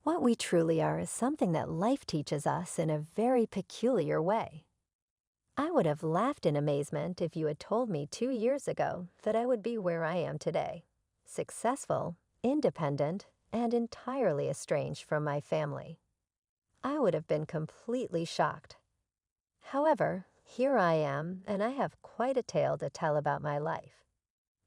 What we truly are is something that life teaches us in a very peculiar way. I would have laughed in amazement if you had told me 2 years ago that I would be where I am today, successful, independent, and entirely estranged from my family. I would have been completely shocked. However, here I am, and I have quite a tale to tell about my life.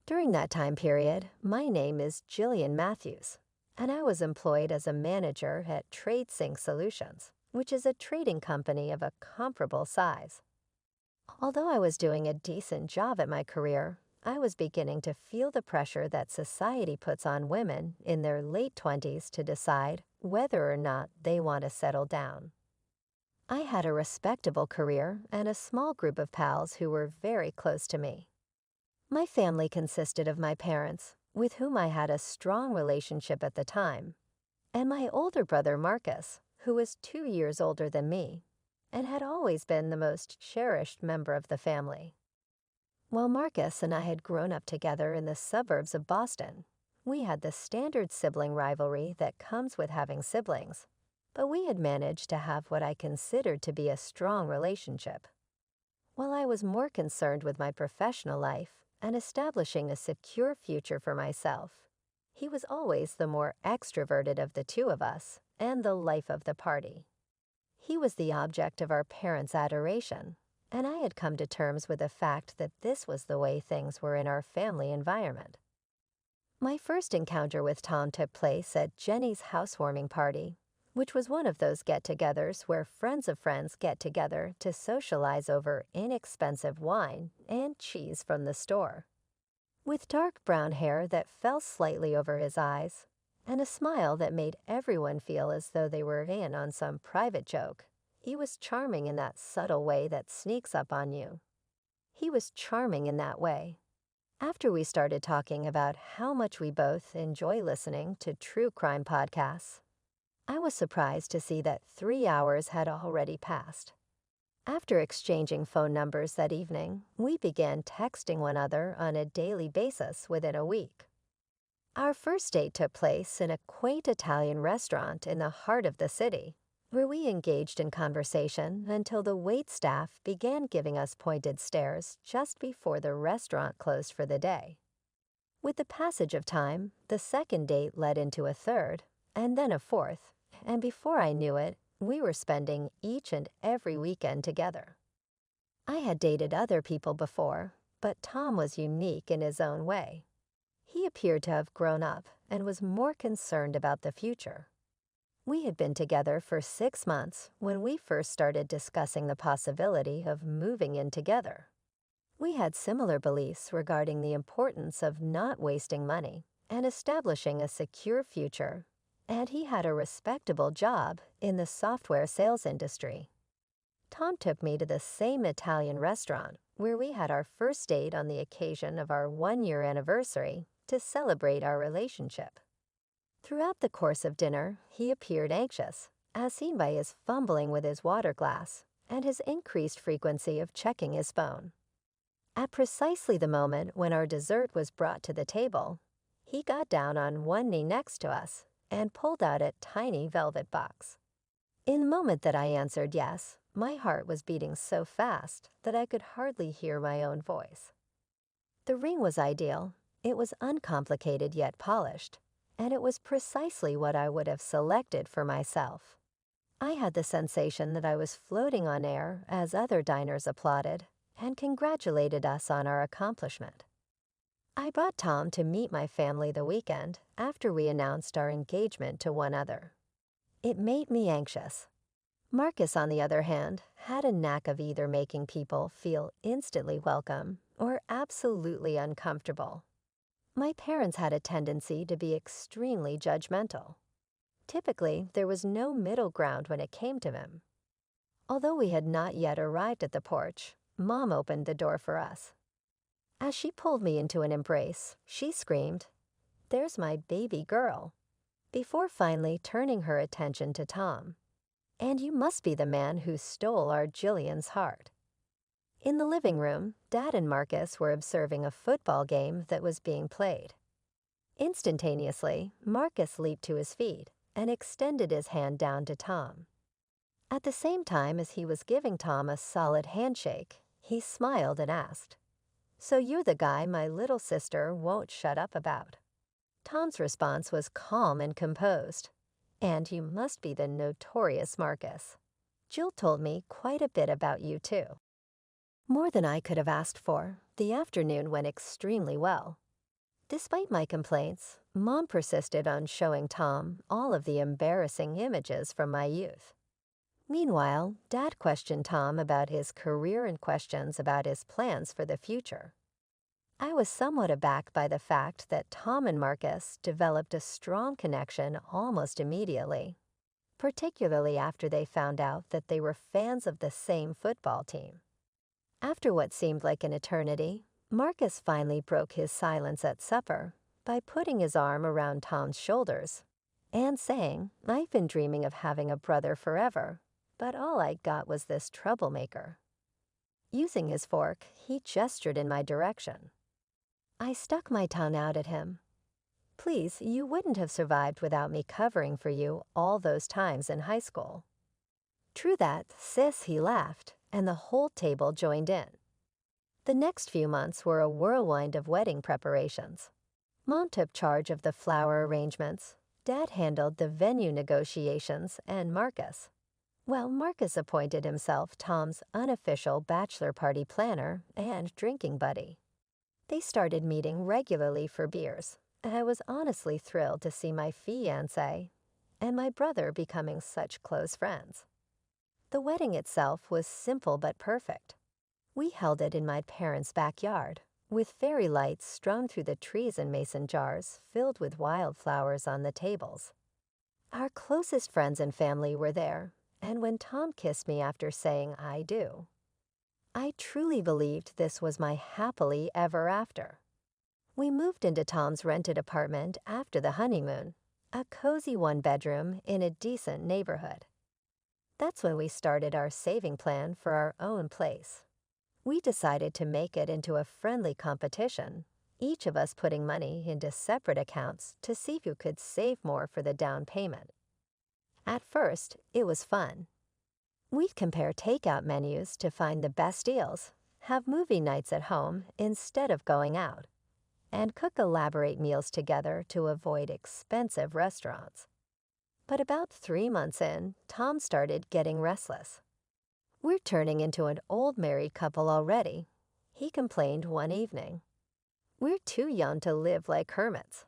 During that time period, my name is Jillian Matthews, and I was employed as a manager at TradeSync Solutions, which is a trading company of a comparable size. Although I was doing a decent job at my career, I was beginning to feel the pressure that society puts on women in their late 20s to decide whether or not they want to settle down. I had a respectable career and a small group of pals who were very close to me. My family consisted of my parents, with whom I had a strong relationship at the time, and my older brother Marcus, who was 2 years older than me, and had always been the most cherished member of the family. While Marcus and I had grown up together in the suburbs of Boston, we had the standard sibling rivalry that comes with having siblings, but we had managed to have what I considered to be a strong relationship. While I was more concerned with my professional life and establishing a secure future for myself, he was always the more extroverted of the two of us and the life of the party. He was the object of our parents' adoration, and I had come to terms with the fact that this was the way things were in our family environment. My first encounter with Tom took place at Jenny's housewarming party, which was one of those get-togethers where friends of friends get together to socialize over inexpensive wine and cheese from the store. With dark brown hair that fell slightly over his eyes, and a smile that made everyone feel as though they were in on some private joke, he was charming in that subtle way that sneaks up on you. He was charming in that way. After we started talking about how much we both enjoy listening to true crime podcasts, I was surprised to see that 3 hours had already passed. After exchanging phone numbers that evening, we began texting one another on a daily basis within a week. Our first date took place in a quaint Italian restaurant in the heart of the city, where we engaged in conversation until the waitstaff began giving us pointed stares just before the restaurant closed for the day. With the passage of time, the second date led into a third, and then a fourth, and before I knew it, we were spending each and every weekend together. I had dated other people before, but Tom was unique in his own way. He appeared to have grown up and was more concerned about the future. We had been together for 6 months when we first started discussing the possibility of moving in together. We had similar beliefs regarding the importance of not wasting money and establishing a secure future, and he had a respectable job in the software sales industry. Tom took me to the same Italian restaurant where we had our first date on the occasion of our 1-year anniversary to celebrate our relationship. Throughout the course of dinner, he appeared anxious, as seen by his fumbling with his water glass and his increased frequency of checking his phone. At precisely the moment when our dessert was brought to the table, he got down on one knee next to us and pulled out a tiny velvet box. In the moment that I answered yes, my heart was beating so fast that I could hardly hear my own voice. The ring was ideal. It was uncomplicated yet polished, and it was precisely what I would have selected for myself. I had the sensation that I was floating on air as other diners applauded and congratulated us on our accomplishment. I brought Tom to meet my family the weekend after we announced our engagement to one another. It made me anxious. Marcus, on the other hand, had a knack of either making people feel instantly welcome or absolutely uncomfortable. My parents had a tendency to be extremely judgmental. Typically, there was no middle ground when it came to him. Although we had not yet arrived at the porch, Mom opened the door for us. As she pulled me into an embrace, she screamed, "There's my baby girl," before finally turning her attention to Tom. "And you must be the man who stole our Jillian's heart." In the living room, Dad and Marcus were observing a football game that was being played. Instantaneously, Marcus leaped to his feet and extended his hand down to Tom. At the same time as he was giving Tom a solid handshake, he smiled and asked, "So you're the guy my little sister won't shut up about?" Tom's response was calm and composed. "And you must be the notorious Marcus. Jill told me quite a bit about you, too." More than I could have asked for, the afternoon went extremely well. Despite my complaints, Mom persisted on showing Tom all of the embarrassing images from my youth. Meanwhile, Dad questioned Tom about his career and questions about his plans for the future. I was somewhat aback by the fact that Tom and Marcus developed a strong connection almost immediately, particularly after they found out that they were fans of the same football team. After what seemed like an eternity, Marcus finally broke his silence at supper by putting his arm around Tom's shoulders and saying, "I've been dreaming of having a brother forever, but all I got was this troublemaker." Using his fork, he gestured in my direction. I stuck my tongue out at him. "Please, you wouldn't have survived without me covering for you all those times in high school." "True that, sis," he laughed, and the whole table joined in. The next few months were a whirlwind of wedding preparations. Mom took charge of the flower arrangements, Dad handled the venue negotiations, and Marcus appointed himself Tom's unofficial bachelor party planner and drinking buddy. They started meeting regularly for beers, and I was honestly thrilled to see my fiancé and my brother becoming such close friends. The wedding itself was simple but perfect. We held it in my parents' backyard, with fairy lights strewn through the trees and mason jars filled with wildflowers on the tables. Our closest friends and family were there, and when Tom kissed me after saying "I do," I truly believed this was my happily ever after. We moved into Tom's rented apartment after the honeymoon, a cozy one-bedroom in a decent neighborhood. That's when we started our saving plan for our own place. We decided to make it into a friendly competition, each of us putting money into separate accounts to see who could save more for the down payment. At first, it was fun. We'd compare takeout menus to find the best deals, have movie nights at home instead of going out, and cook elaborate meals together to avoid expensive restaurants. But about 3 months in, Tom started getting restless. "We're turning into an old married couple already," he complained one evening. "We're too young to live like hermits."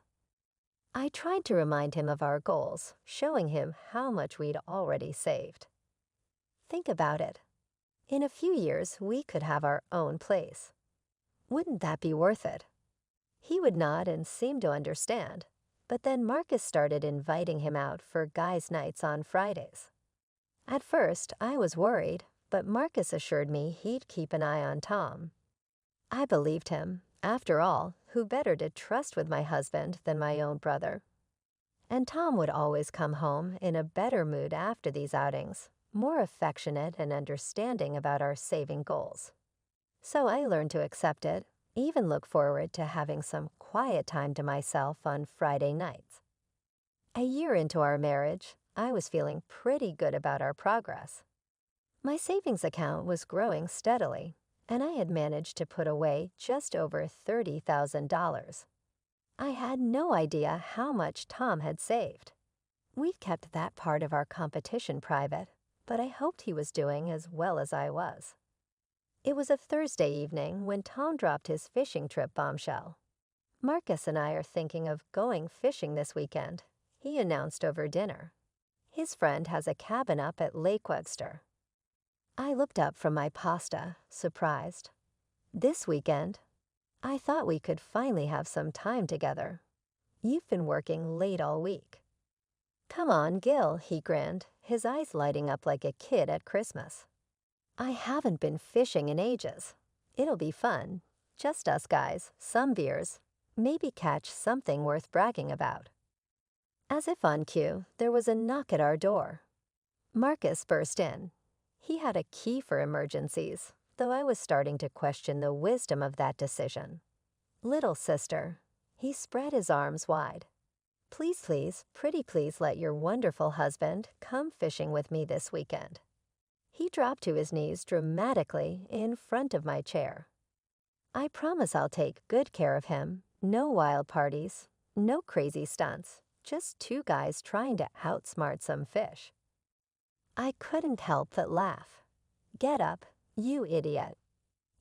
I tried to remind him of our goals, showing him how much we'd already saved. Think about it. In a few years, we could have our own place. Wouldn't that be worth it? He would nod and seem to understand, but then Marcus started inviting him out for guys' nights on Fridays. At first, I was worried, but Marcus assured me he'd keep an eye on Tom. I believed him. After all, who better to trust with my husband than my own brother? And Tom would always come home in a better mood after these outings, more affectionate and understanding about our saving goals. So I learned to accept it, even look forward to having some quiet time to myself on Friday nights. A year into our marriage, I was feeling pretty good about our progress. My savings account was growing steadily, and I had managed to put away just over $30,000. I had no idea how much Tom had saved. We'd kept that part of our competition private, but I hoped he was doing as well as I was. It was a Thursday evening when Tom dropped his fishing trip bombshell. "Marcus and I are thinking of going fishing this weekend," he announced over dinner. His friend has a cabin up at Lake Webster. I looked up from my pasta, surprised. "This weekend? I thought we could finally have some time together. You've been working late all week." "Come on, Gil," he grinned, his eyes lighting up like a kid at Christmas. "I haven't been fishing in ages. It'll be fun. Just us guys, some beers, maybe catch something worth bragging about." As if on cue, there was a knock at our door. Marcus burst in. He had a key for emergencies, though I was starting to question the wisdom of that decision. "Little sister." He spread his arms wide. Please, pretty please let your wonderful husband come fishing with me this weekend." He dropped to his knees dramatically in front of my chair. "I promise I'll take good care of him. No wild parties, no crazy stunts, just two guys trying to outsmart some fish." I couldn't help but laugh. "Get up, you idiot.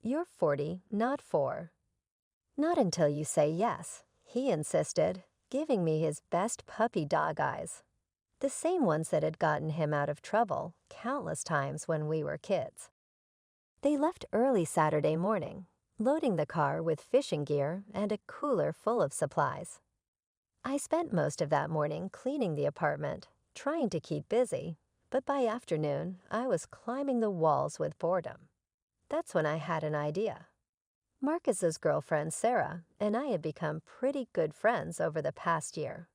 You're 40, not 4. "Not until you say yes," he insisted, giving me his best puppy dog eyes. The same ones that had gotten him out of trouble countless times when we were kids. They left early Saturday morning, loading the car with fishing gear and a cooler full of supplies. I spent most of that morning cleaning the apartment, trying to keep busy, but by afternoon, I was climbing the walls with boredom. That's when I had an idea. Marcus's girlfriend, Sarah, and I had become pretty good friends over the past year.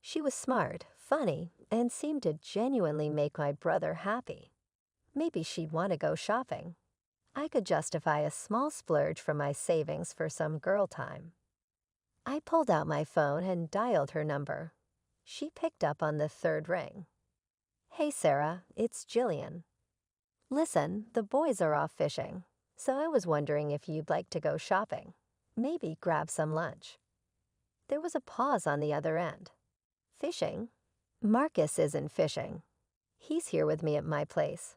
She was smart, funny, and seemed to genuinely make my brother happy. Maybe she'd want to go shopping. I could justify a small splurge from my savings for some girl time. I pulled out my phone and dialed her number. She picked up on the third ring. "Hey, Sarah, it's Jillian. Listen, the boys are off fishing, so I was wondering if you'd like to go shopping. Maybe grab some lunch." There was a pause on the other end. "Fishing? Marcus isn't fishing. He's here with me at my place.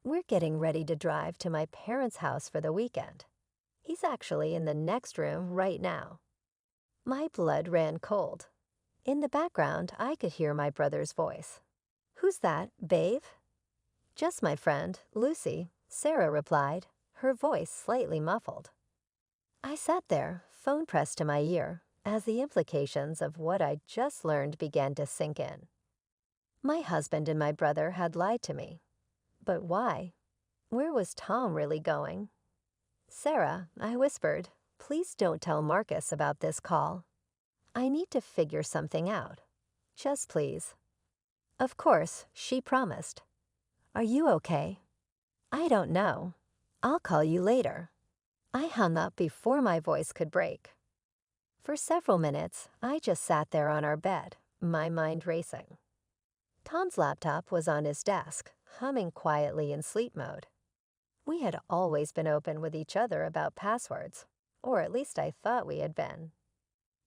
We're getting ready to drive to my parents' house for the weekend. He's actually in the next room right now." My blood ran cold. In the background, I could hear my brother's voice. "Who's that, babe?" "Just my friend, Lucy," Sarah replied, her voice slightly muffled. I sat there, phone pressed to my ear, as the implications of what I'd just learned began to sink in. My husband and my brother had lied to me. But why? Where was Tom really going? "Sarah," I whispered, "please don't tell Marcus about this call. I need to figure something out. Just please." Of course, she promised. "Are you okay?" "I don't know. I'll call you later." I hung up before my voice could break. For several minutes, I just sat there on our bed, my mind racing. Tom's laptop was on his desk, humming quietly in sleep mode. We had always been open with each other about passwords, or at least I thought we had been.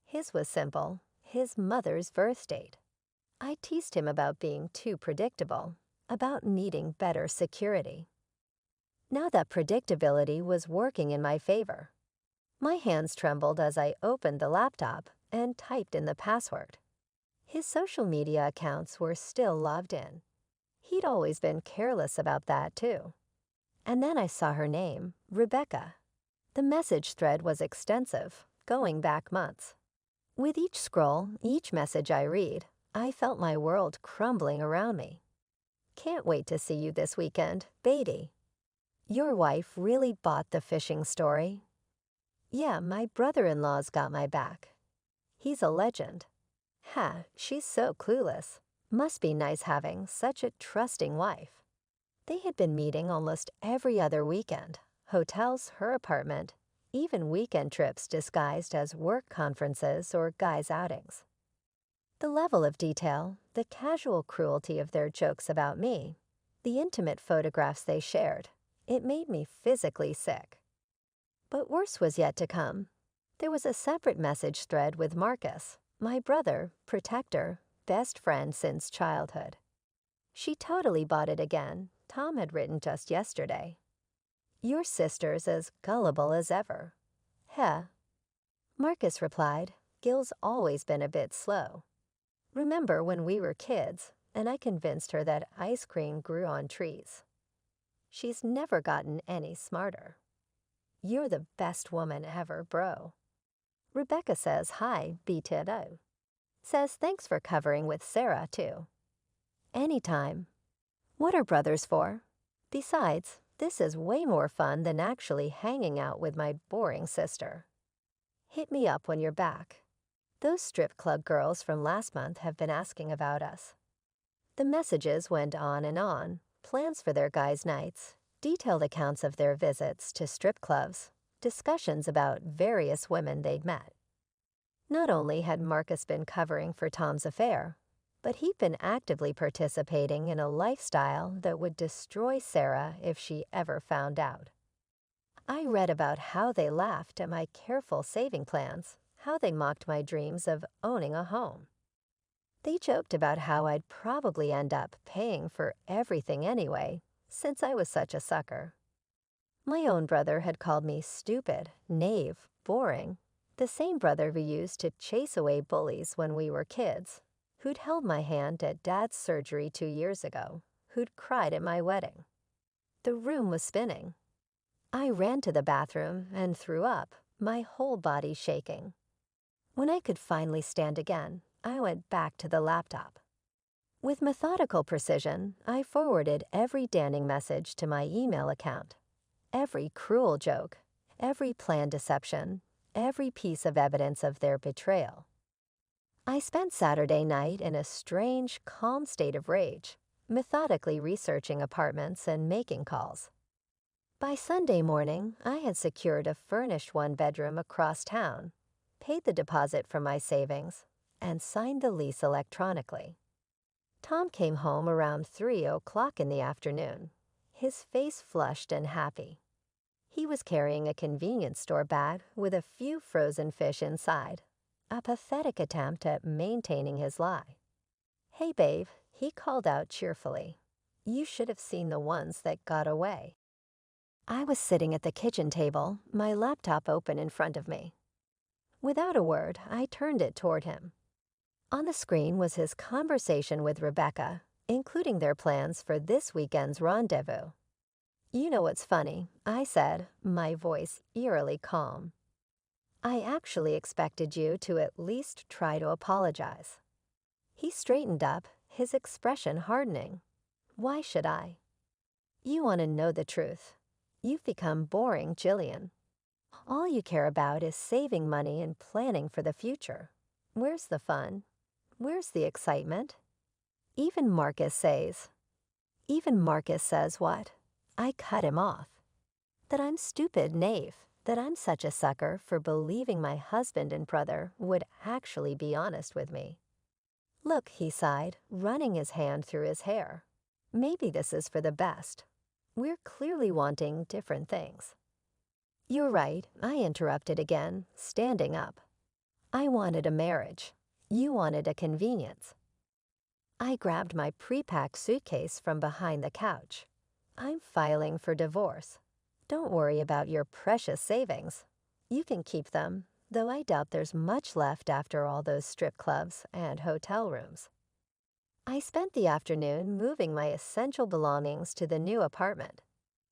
His was simple, his mother's birth date. I teased him about being too predictable, about needing better security. Now that predictability was working in my favor. My hands trembled as I opened the laptop and typed in the password. His social media accounts were still logged in. He'd always been careless about that, too. And then I saw her name, Rebecca. The message thread was extensive, going back months. With each scroll, each message I read, I felt my world crumbling around me. "Can't wait to see you this weekend, Beatty. Your wife really bought the fishing story." "Yeah, my brother-in-law's got my back. He's a legend." Ha, she's so clueless. Must be nice having such a trusting wife. They had been meeting almost every other weekend. Hotels, her apartment, even weekend trips disguised as work conferences or guys' outings. The level of detail, the casual cruelty of their jokes about me, the intimate photographs they shared, it made me physically sick. But worse was yet to come. There was a separate message thread with Marcus, my brother, protector, best friend since childhood. She totally bought it again. Tom had written just yesterday. "Your sister's as gullible as ever." Heh. Marcus replied, "Gil's always been a bit slow. Remember when we were kids, and I convinced her that ice cream grew on trees. She's never gotten any smarter. You're the best woman ever, bro." Rebecca says hi, B-T-O. Says thanks for covering with Sarah, too. Anytime. What are brothers for? Besides, this is way more fun than actually hanging out with my boring sister. Hit me up when you're back. Those strip club girls from last month have been asking about us. The messages went on, plans for their guys' nights, detailed accounts of their visits to strip clubs, discussions about various women they'd met. Not only had Marcus been covering for Tom's affair, but he'd been actively participating in a lifestyle that would destroy Sarah if she ever found out. I read about how they laughed at my careful saving plans, how they mocked my dreams of owning a home. They joked about how I'd probably end up paying for everything anyway, since I was such a sucker. My own brother had called me stupid, naive, boring, the same brother who used to chase away bullies when we were kids, who'd held my hand at Dad's surgery 2 years ago, who'd cried at my wedding. The room was spinning. I ran to the bathroom and threw up, my whole body shaking. When I could finally stand again, I went back to the laptop. With methodical precision, I forwarded every damning message to my email account. Every cruel joke, every planned deception, every piece of evidence of their betrayal. I spent Saturday night in a strange, calm state of rage, methodically researching apartments and making calls. By Sunday morning, I had secured a furnished one-bedroom across town, paid the deposit from my savings, and signed the lease electronically. Tom came home around 3 o'clock in the afternoon, his face flushed and happy. He was carrying a convenience store bag with a few frozen fish inside, a pathetic attempt at maintaining his lie. "Hey, babe," he called out cheerfully. "You should have seen the ones that got away." I was sitting at the kitchen table, my laptop open in front of me. Without a word, I turned it toward him. On the screen was his conversation with Rebecca, including their plans for this weekend's rendezvous. "You know what's funny," I said, my voice eerily calm. "I actually expected you to at least try to apologize." He straightened up, his expression hardening. "Why should I?" "You want to know the truth. You've become boring, Jillian. All you care about is saving money and planning for the future. Where's the fun? Where's the excitement?" Even Marcus says what? I cut him off. That I'm stupid, naive, that I'm such a sucker for believing my husband and brother would actually be honest with me. "Look," he sighed, running his hand through his hair. "Maybe this is for the best. We're clearly wanting different things." "You're right," I interrupted again, standing up. "I wanted a marriage. You wanted a convenience." I grabbed my pre-packed suitcase from behind the couch. "I'm filing for divorce. Don't worry about your precious savings. You can keep them, though I doubt there's much left after all those strip clubs and hotel rooms." I spent the afternoon moving my essential belongings to the new apartment.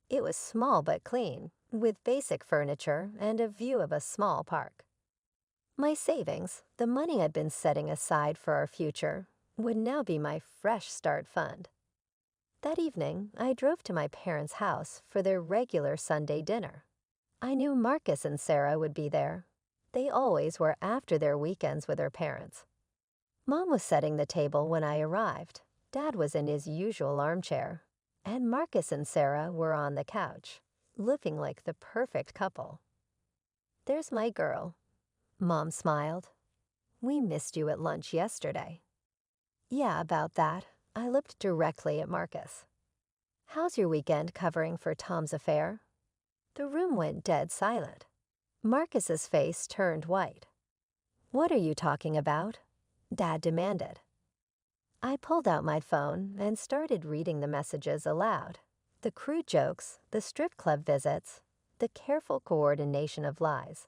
It was small but clean, with basic furniture and a view of a small park. My savings, the money I'd been setting aside for our future, would now be my fresh start fund. That evening, I drove to my parents' house for their regular Sunday dinner. I knew Marcus and Sarah would be there. They always were after their weekends with their parents. Mom was setting the table when I arrived. Dad was in his usual armchair, and Marcus and Sarah were on the couch, looking like the perfect couple. "There's my girl." Mom smiled. "We missed you at lunch yesterday." "Yeah, about that." I looked directly at Marcus. "How's your weekend covering for Tom's affair?" The room went dead silent. Marcus's face turned white. "What are you talking about?" Dad demanded. I pulled out my phone and started reading the messages aloud. The crude jokes, the strip club visits, the careful coordination of lies.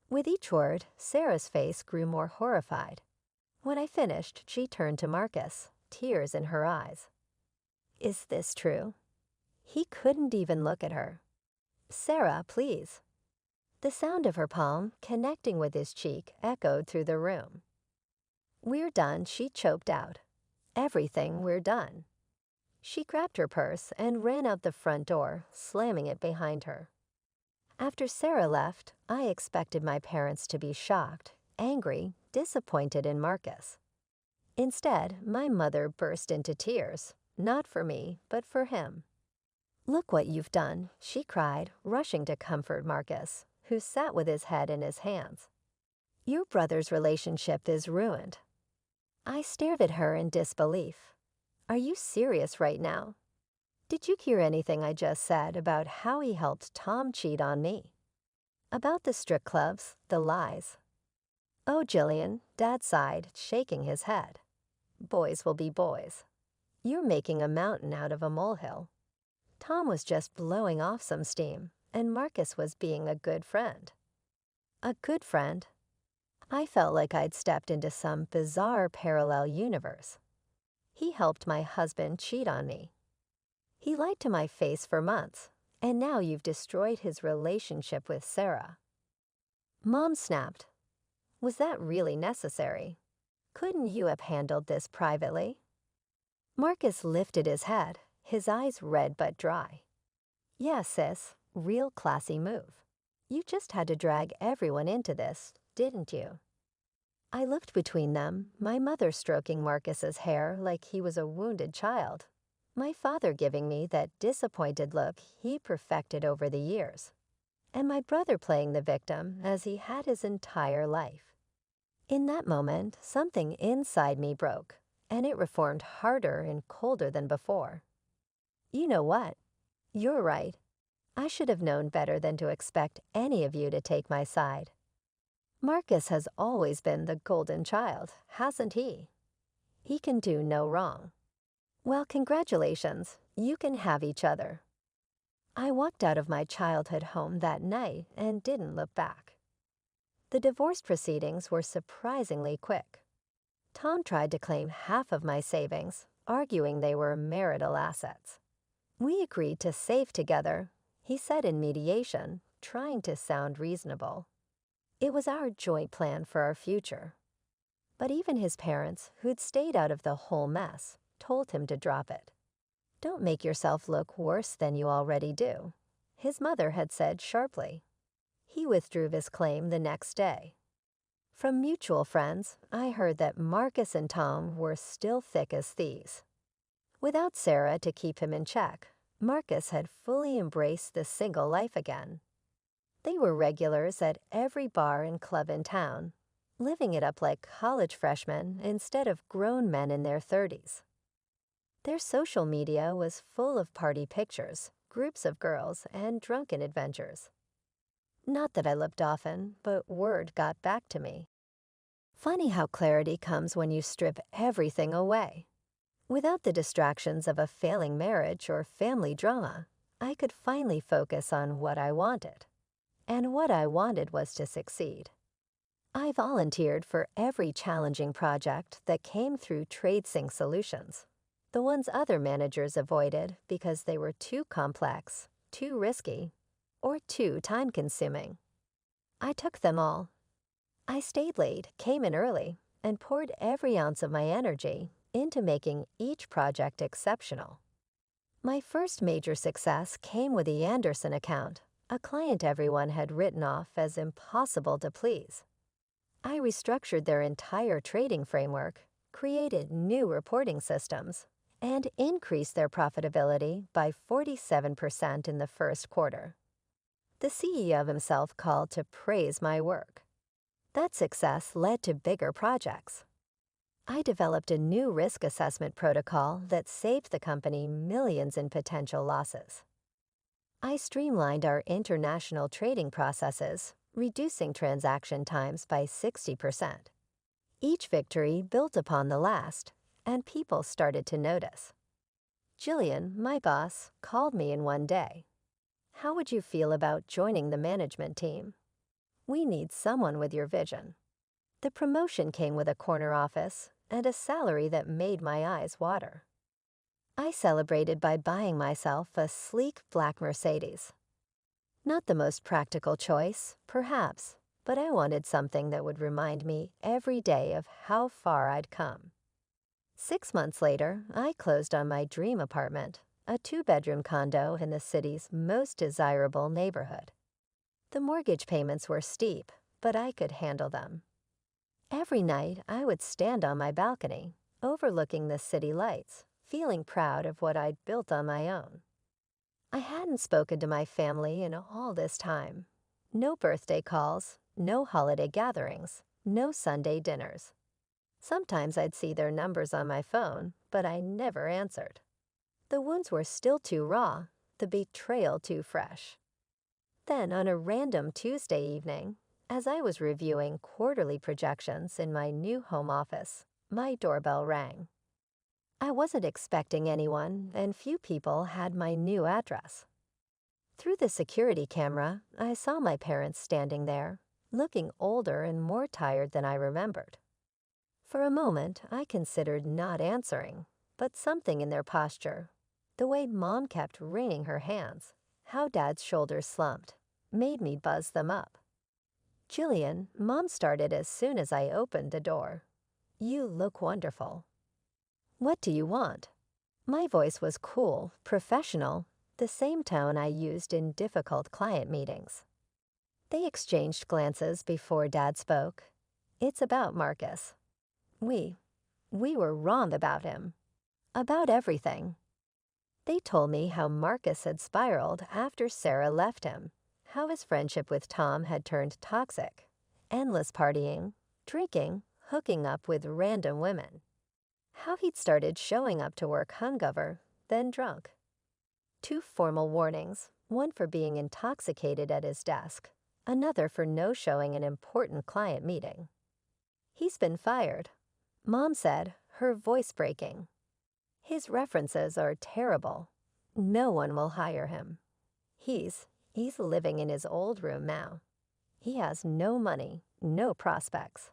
With each word, Sarah's face grew more horrified. When I finished, she turned to Marcus, tears in her eyes. "Is this true?" He couldn't even look at her. "Sarah, please." The sound of her palm connecting with his cheek echoed through the room. "We're done," she choked out. "Everything, we're done." She grabbed her purse and ran out the front door, slamming it behind her. After Sarah left, I expected my parents to be shocked, angry, disappointed in Marcus. Instead, my mother burst into tears, not for me, but for him. "Look what you've done," she cried, rushing to comfort Marcus, who sat with his head in his hands. Your brother's relationship is ruined. I stared at her in disbelief. Are you serious right now? Did you hear anything I just said about how he helped Tom cheat on me? About the strip clubs, the lies? Oh, Jillian, Dad sighed, shaking his head. Boys will be boys. You're making a mountain out of a molehill. Tom was just blowing off some steam, and Marcus was being a good friend. A good friend? I felt like I'd stepped into some bizarre parallel universe. He helped my husband cheat on me. He lied to my face for months, and now you've destroyed his relationship with Sarah. Mom snapped. Was that really necessary? Couldn't you have handled this privately? Marcus lifted his head, his eyes red but dry. Yeah, sis, real classy move. You just had to drag everyone into this, didn't you? I looked between them, my mother stroking Marcus's hair like he was a wounded child, my father giving me that disappointed look he perfected over the years, and my brother playing the victim as he had his entire life. In that moment, something inside me broke, and it reformed harder and colder than before. You know what? You're right. I should have known better than to expect any of you to take my side. Marcus has always been the golden child, hasn't he? He can do no wrong. Well, congratulations, you can have each other. I walked out of my childhood home that night and didn't look back. The divorce proceedings were surprisingly quick. Tom tried to claim half of my savings, arguing they were marital assets. We agreed to save together, he said in mediation, trying to sound reasonable. It was our joint plan for our future. But even his parents, who'd stayed out of the whole mess, told him to drop it. Don't make yourself look worse than you already do, his mother had said sharply. He withdrew his claim the next day. From mutual friends, I heard that Marcus and Tom were still thick as thieves. Without Sarah to keep him in check, Marcus had fully embraced the single life again. They were regulars at every bar and club in town, living it up like college freshmen instead of grown men in their 30s. Their social media was full of party pictures, groups of girls, and drunken adventures. Not that I looked often, but word got back to me. Funny how clarity comes when you strip everything away. Without the distractions of a failing marriage or family drama, I could finally focus on what I wanted. And what I wanted was to succeed. I volunteered for every challenging project that came through TradeSync Solutions, the ones other managers avoided because they were too complex, too risky, or too time-consuming. I took them all. I stayed late, came in early, and poured every ounce of my energy into making each project exceptional. My first major success came with the Anderson account, a client everyone had written off as impossible to please. I restructured their entire trading framework, created new reporting systems, and increased their profitability by 47% in the first quarter. The CEO himself called to praise my work. That success led to bigger projects. I developed a new risk assessment protocol that saved the company millions in potential losses. I streamlined our international trading processes, reducing transaction times by 60%. Each victory built upon the last, and people started to notice. Jillian, my boss, called me in one day. How would you feel about joining the management team? We need someone with your vision. The promotion came with a corner office and a salary that made my eyes water. I celebrated by buying myself a sleek black Mercedes. Not the most practical choice, perhaps, but I wanted something that would remind me every day of how far I'd come. 6 months later, I closed on my dream apartment, a 2-bedroom condo in the city's most desirable neighborhood. The mortgage payments were steep, but I could handle them. Every night, I would stand on my balcony, overlooking the city lights, feeling proud of what I'd built on my own. I hadn't spoken to my family in all this time. No birthday calls, no holiday gatherings, no Sunday dinners. Sometimes I'd see their numbers on my phone, but I never answered. The wounds were still too raw, the betrayal too fresh. Then, on a random Tuesday evening, as I was reviewing quarterly projections in my new home office, my doorbell rang. I wasn't expecting anyone, and few people had my new address. Through the security camera, I saw my parents standing there, looking older and more tired than I remembered. For a moment, I considered not answering, but something in their posture, the way Mom kept wringing her hands, how Dad's shoulders slumped, made me buzz them up. "Jillian," Mom started as soon as I opened the door. "You look wonderful." "What do you want?" My voice was cool, professional, the same tone I used in difficult client meetings. They exchanged glances before Dad spoke. "It's about Marcus. We were wrong about him. About everything." They told me how Marcus had spiraled after Sarah left him, how his friendship with Tom had turned toxic, endless partying, drinking, hooking up with random women. How he'd started showing up to work hungover, then drunk. 2 formal warnings, one for being intoxicated at his desk, another for no-showing an important client meeting. "He's been fired," Mom said, her voice breaking. "His references are terrible. No one will hire him. He's living in his old room now. He has no money, no prospects."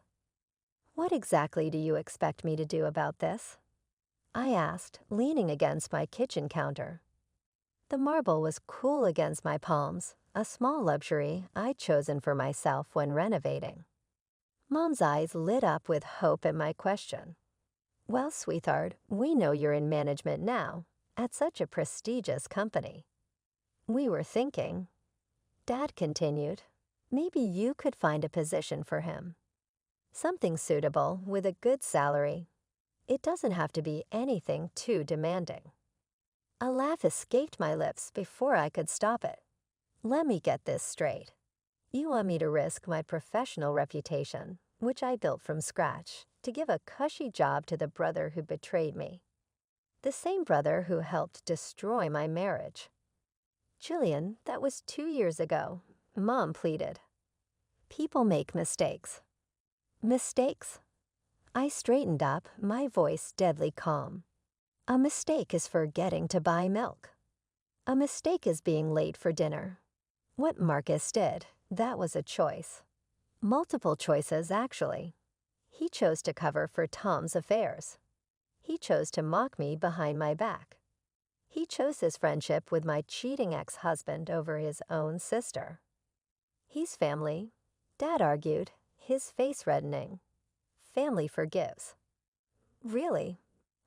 "What exactly do you expect me to do about this?" I asked, leaning against my kitchen counter. The marble was cool against my palms, a small luxury I'd chosen for myself when renovating. Mom's eyes lit up with hope at my question. "Well, sweetheart, we know you're in management now, at such a prestigious company. We were thinking," Dad continued, "maybe you could find a position for him. Something suitable with a good salary. It doesn't have to be anything too demanding." A laugh escaped my lips before I could stop it. "Let me get this straight. You want me to risk my professional reputation, which I built from scratch, to give a cushy job to the brother who betrayed me. The same brother who helped destroy my marriage." "Jillian, that was 2 years ago," Mom pleaded. "People make mistakes." "Mistakes?" I straightened up, my voice deadly calm. "A mistake is forgetting to buy milk. A mistake is being late for dinner. What Marcus did, that was a choice. Multiple choices, actually. He chose to cover for Tom's affairs. He chose to mock me behind my back. He chose his friendship with my cheating ex-husband over his own sister. He's family," Dad argued, his face reddening. "Family forgives." "Really?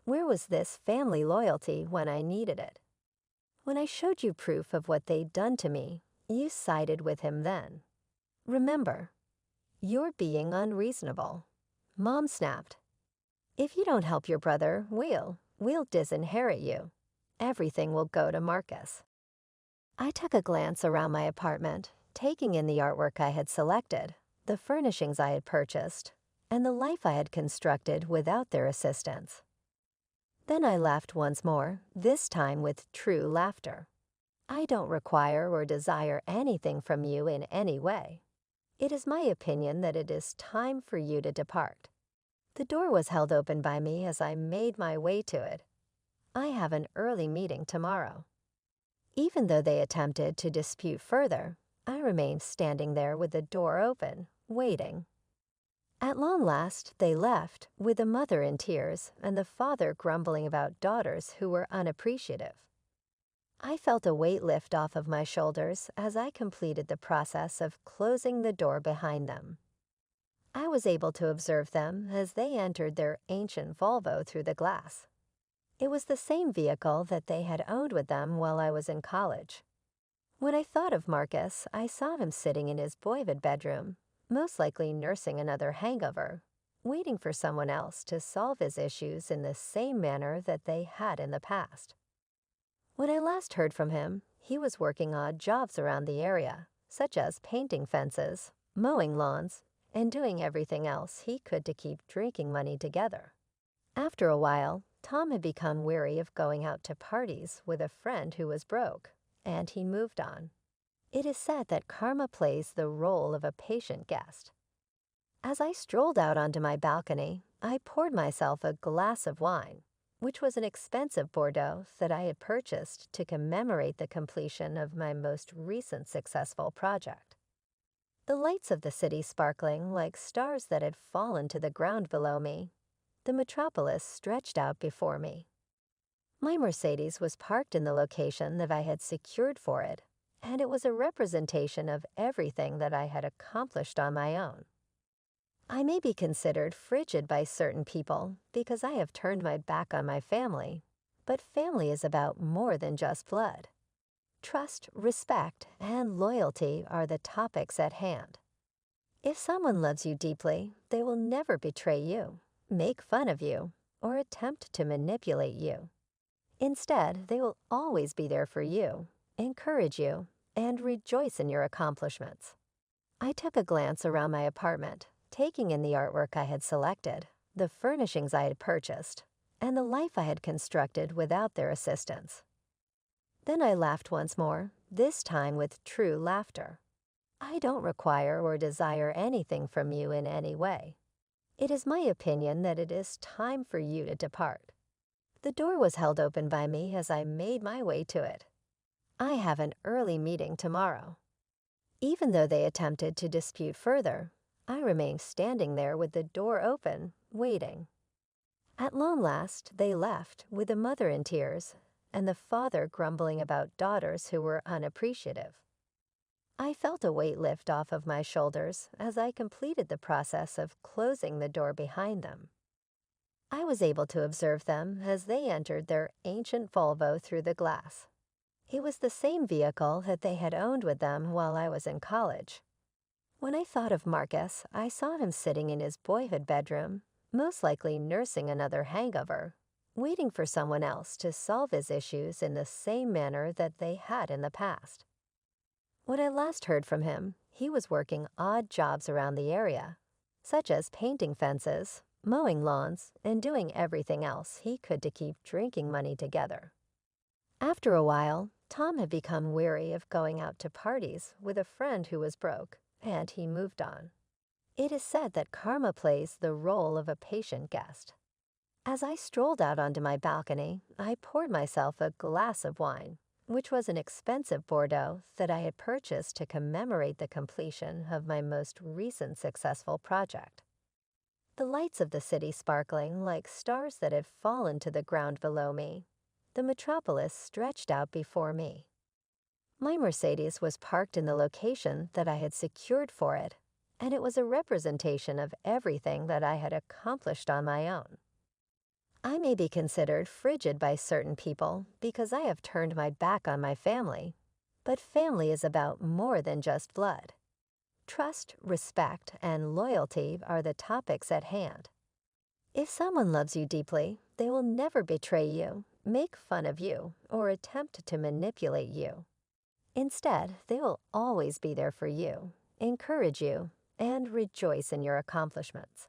Where was this family loyalty when I needed it? When I showed you proof of what they'd done to me, you sided with him then. Remember, you're being unreasonable." Mom snapped. "If you don't help your brother, we'll disinherit you. Everything will go to Marcus." I took a glance around my apartment, taking in the artwork I had selected, the furnishings I had purchased, and the life I had constructed without their assistance. Then I laughed once more, this time with true laughter. "I don't require or desire anything from you in any way. It is my opinion that it is time for you to depart." The door was held open by me as I made my way to it. "I have an early meeting tomorrow." Even though they attempted to dispute further, I remained standing there with the door open, waiting. At long last, they left, with the mother in tears and the father grumbling about daughters who were unappreciative. I felt a weight lift off of my shoulders as I completed the process of closing the door behind them. I was able to observe them as they entered their ancient Volvo through the glass. It was the same vehicle that they had owned with them while I was in college. When I thought of Marcus, I saw him sitting in his boyhood bedroom, most likely nursing another hangover, waiting for someone else to solve his issues in the same manner that they had in the past. When I last heard from him, he was working odd jobs around the area, such as painting fences, mowing lawns, and doing everything else he could to keep drinking money together. After a while, Tom had become weary of going out to parties with a friend who was broke, and he moved on. It is said that karma plays the role of a patient guest. As I strolled out onto my balcony, I poured myself a glass of wine, which was an expensive Bordeaux that I had purchased to commemorate the completion of my most recent successful project. The lights of the city sparkling like stars that had fallen to the ground below me, the metropolis stretched out before me. My Mercedes was parked in the location that I had secured for it, and it was a representation of everything that I had accomplished on my own. I may be considered frigid by certain people because I have turned my back on my family, but family is about more than just blood. Trust, respect, and loyalty are the topics at hand. If someone loves you deeply, they will never betray you, make fun of you, or attempt to manipulate you. Instead, they will always be there for you, encourage you, and rejoice in your accomplishments. I took a glance around my apartment, taking in the artwork I had selected, the furnishings I had purchased, and the life I had constructed without their assistance. Then I laughed once more, this time with true laughter. I don't require or desire anything from you in any way. It is my opinion that it is time for you to depart. The door was held open by me as I made my way to it. I have an early meeting tomorrow. Even though they attempted to dispute further, I remained standing there with the door open, waiting. At long last, they left, with the mother in tears and the father grumbling about daughters who were unappreciative. I felt a weight lift off of my shoulders as I completed the process of closing the door behind them. I was able to observe them as they entered their ancient Volvo through the glass. It was the same vehicle that they had owned with them while I was in college. When I thought of Marcus, I saw him sitting in his boyhood bedroom, most likely nursing another hangover, waiting for someone else to solve his issues in the same manner that they had in the past. When I last heard from him, he was working odd jobs around the area, such as painting fences, mowing lawns, and doing everything else he could to keep drinking money together. After a while, Tom had become weary of going out to parties with a friend who was broke, and he moved on. It is said that karma plays the role of a patient guest. As I strolled out onto my balcony, I poured myself a glass of wine, which was an expensive Bordeaux that I had purchased to commemorate the completion of my most recent successful project. The lights of the city sparkling like stars that had fallen to the ground below me, the metropolis stretched out before me. My Mercedes was parked in the location that I had secured for it, and it was a representation of everything that I had accomplished on my own. I may be considered frigid by certain people because I have turned my back on my family, but family is about more than just blood. Trust, respect, and loyalty are the topics at hand. If someone loves you deeply, they will never betray you, make fun of you, or attempt to manipulate you. Instead, they will always be there for you, encourage you, and rejoice in your accomplishments.